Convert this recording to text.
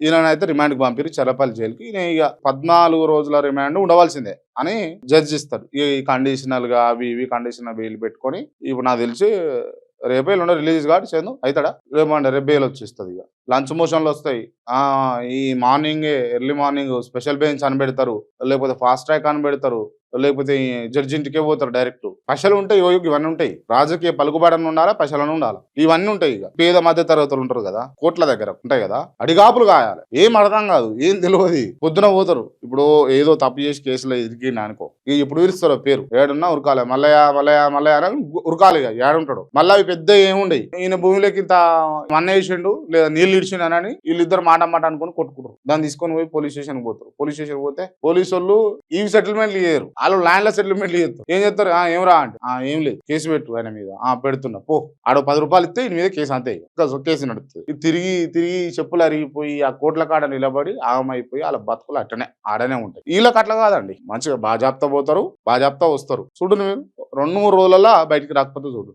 ఈయననైతే రిమాండ్కి పంపిరు చర్లపల్లి జైలుకి. ఈయన ఇక 14 రోజుల రిమాండ్ ఉండవలసిందే అని జడ్జి ఇస్తాడు. ఈ కండిషనల్ గా అవి ఇవి కండిషనల్ బెయిల్ పెట్టుకొని ఇప్పుడు నాకు తెలిసి రేపే ఎల్లుండో రిలీజ్ కాదు చేను అవుతాడా రేపు బెయిల్ వచ్చేస్తుంది. ఇక లంచ్ మోషన్లు వస్తాయి. ఈ మార్నింగే ఎర్లీ మార్నింగ్ స్పెషల్ బెంచ్ అని పెడతారు, లేకపోతే ఫాస్ట్ ట్రాక్ అని పెడతారు, లేకపోతే జడ్జి ఇంటికే పోతారు డైరెక్ట్. పైసలు ఉంటాయి, ఇవన్నీ ఉంటాయి. రాజకీయ పలుకుబడని ఉండాలా, పైసలను ఉండాలి, ఇవన్నీ ఉంటాయి. ఇక పేద మధ్య తరగతులు ఉంటారు కదా, కోట్ల దగ్గర ఉంటాయి కదా, అడిగాపులు కాయాలి. ఏం అర్థం కాదు, ఏం తెలియదు, పొద్దున పోతారు. ఇప్పుడు ఏదో తప్పు చేసి కేసులో ఇరికిండి అనుకో, ఇప్పుడు పిలుస్తారు పేరు ఏడున్నా ఉరకాలి, మల్లయ్య మల్లయ్య మల్లయ్య అని ఉరకాలి. ఇక ఏడుంటాడు మళ్ళీ అవి పెద్ద ఏముండయి. ఈయన భూమిలోకి ఇంత మన్న వేసిండు లేదా నీళ్ళు ఇడిచిండు అని వీళ్ళిద్దరు మాట మాట అనుకుని కొట్టుకుంటారు. దాన్ని తీసుకొని పోయి పోలీస్ స్టేషన్ పోతారు. పోలీస్ స్టేషన్ పోతే పోలీసు వాళ్ళు ఈ సెటిల్మెంట్లు చేయరు, వాళ్ళు ల్యాండ్ల సెటిల్మెంట్లు చేస్తారు. ఏం చేస్తారు, ఏమరా అంటే ఏం లేదు కేసు పెట్టు ఆయన మీద, పెడుతున్నా పో, ఆడ 10 రూపాయలు ఇస్తే ఈయన మీద కేసు, అంతే. కేసు నడుస్తుంది. ఇది తిరిగి తిరిగి చెప్పులు అరిగిపోయి ఆ కోట్ల కాడ నిలబడి ఆగమైపోయి వాళ్ళ బతుకులు అట్టనే ఆడనే ఉంటాయి. వీళ్ళకి అట్లా కాదండి, మంచిగా బాజాప్తా పోతారు, బాజాప్తా వస్తారు. చూడండి మీరు 2-3 రోజులలో బయటికి రాకపోతే చూడు.